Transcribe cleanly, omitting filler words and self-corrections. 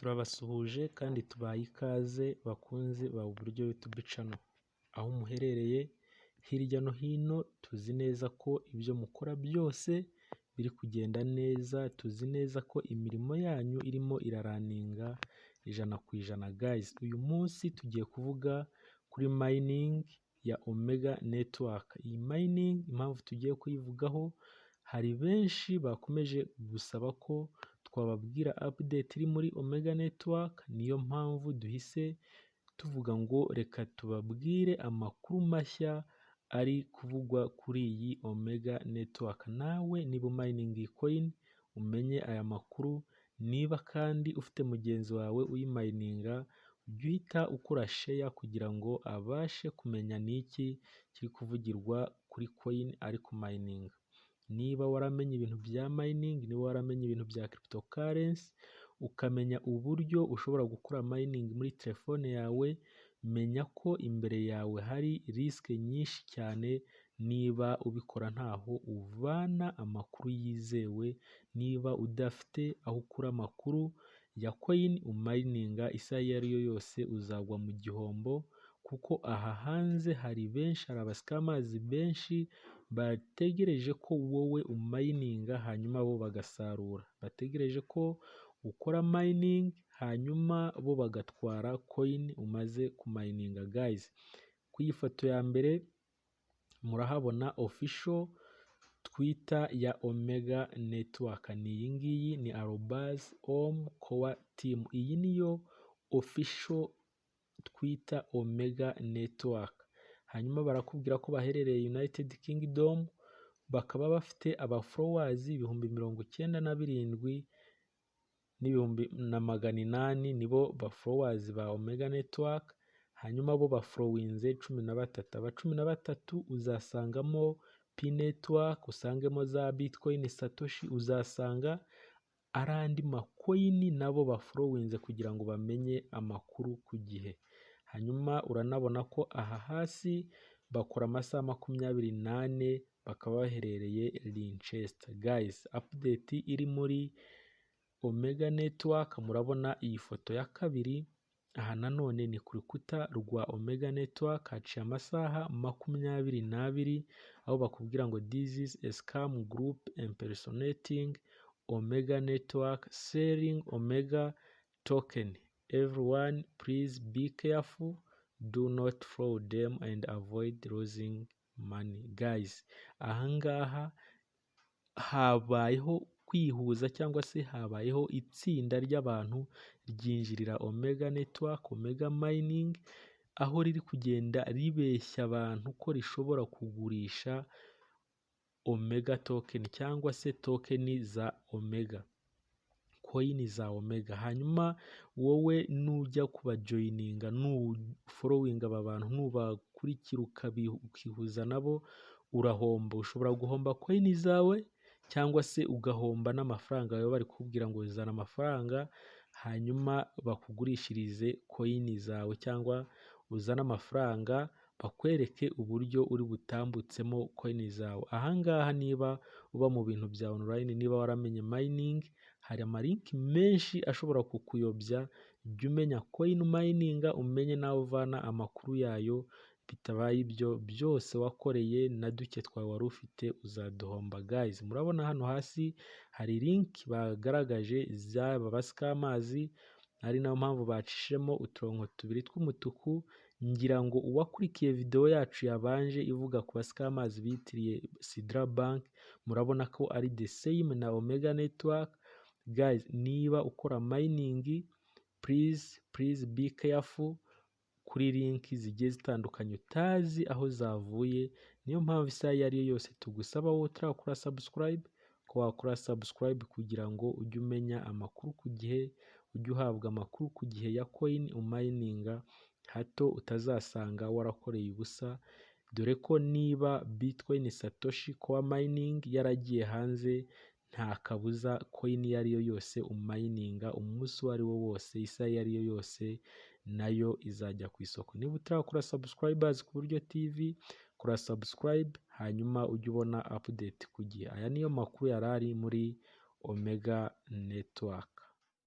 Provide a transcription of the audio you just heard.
Turabasuhuje kandi tubaye ikaze bakunzi ba uburyo YouTube channel. Aho muherereye hirya no hino, tuzi neza ko ibyo mukora byose biri kugenda neza, tuzi neza ko imirimo yanyu irimo iraraninga 100%. Guys, uyu munsi tugiye kuvuga kuri mining ya Omega network. Iyi mining impamvu tugiye kuyivugaho, hari benshi bakomeje gusaba ko twababwira update iri muri Omega network. Niyo mpamvu duhise tuvuga ngo reka tubabwire amakuru mashya ari kuvugwa kuri iyi Omega network. Nawe niba mining coin umenye aya makuru, niba kandi ufite mugenzi wawe uyimayininga, ujye uhita ukora share kugira ngo abashe kumenya niki kiri kuvugirwa kuri coin ari kumayininga. Niba waramenye ibintu bya mining, niba waramenye ibintu bya cryptocurrency, ukamenya uburyo ushobora gukora mining muri telefone yawe, menya ko imbere yawe hari risk nyinshi cyane niba ubikora ntaho uvana amakuru yizewe. Niba udafite aho ukura amakuru ya coin umayininga, isaha iyo ari yo yose uzagwa mu gihombo, kuko aha hanze hari benshi, hari abascammers benshi bategereje ko wowe umayininga hanyuma bo bagasarura, bategereje ko ukora mining hanyuma bo bagatwara coin umaze kumayininga. Guys, ku ifoto ya mbere murahabona official Twitter ya Omega network. Ni iyi ngiyi, ni @om_core_team. Iyi niyo official Twitter Omega network. Hanyuma barakubwira ko baherereye United Kingdom, bakaba bafite followers 97,800 nibo followers ba Omega network. Hanyuma bo followinze 13. Aba 13 uzasangamo P network, usangemo za Bitcoin, Satoshi, uzasanga arandi makoini nabo followinze kugira ngo bamenye amakuru ku gihe. Hanyuma uranabona ko aha hasi bakora amasaha 24, bakaba baherereye Linchester. Guys, update iri muri Omega network, murabona iyi foto ya kabiri. Aha nanone ni ku rukuta rwa Omega network, haciye amasaha 22, aho bakubwira ngo this is a scam group impersonating Omega network selling Omega token. Everyone please be careful, do not follow them and avoid losing money. Guys, ahangaha habayeho kwihuza cyangwa se habayeho itsinda ry'abantu ryinjirira Omega network, Omega mining, aho riri kugenda ribeshya abantu ko rishobora kugurisha Omega token cyangwa se token za Omega, coin za Omega. Hanyuma wowe nujya kubajoyininga, nufollowinga aba bantu, nubakurikira ukihuza nabo, urahomba. Ushobora guhomba coin zawe cyangwa se ugahomba n'amafaranga yawe. Bari kubwira ngo zana amafaranga hanyuma bakugurishirize coin zawe, cyangwa uzana amafaranga bakwereke uburyo uri butambutsemo coin zawe. Ahangaha niba uba mu bintu bya online, niba waramenye mining, hari amalink menshi ashobora kukuyobya. Jya umenya coin mininga, umenye nawe uvana amakuru yayo, bitabaye ibyo byose wakoreye na duke twawe wari ufite uzaduhomba. Guys, murabona hano hasi hari link bagaragaje z'aba bascammers, ari nayo mpamvu bacishemo uturongo tubiri tw'umutuku. Ngira ngo uwakurikiye video yacu yabanje ivuga ku bascammers bitiriye Sidra Bank, murabona ko ari the same na Omega network. Guys, niba ukora mining, please be careful kuri link zigiye zitandukanye utazi aho zavuye. Niyo mpamvu isaha iyo ari yo yose tugusaba wowe utarakora subscribe ko wakora subscribe kugira ngo ujye umenya amakuru ku gihe, ujye uhabwa amakuru ku gihe ya coin umayininga, hato utazasanga warakoreye ubusa. Dore ko niba Bitcoin, Satoshi, Core mining yaragiye hanze, nta kabuza coin iyo ari yo yose umayininga umunsi uwo ari wo wose, isaha iyo ari yo yose, nayo izajya ku isoko. Niba utarakora subscribers ku buryo TV, kora subscribe hanyuma ujye ubona update ku gihe. Aya niyo makuru yarari muri Omega network.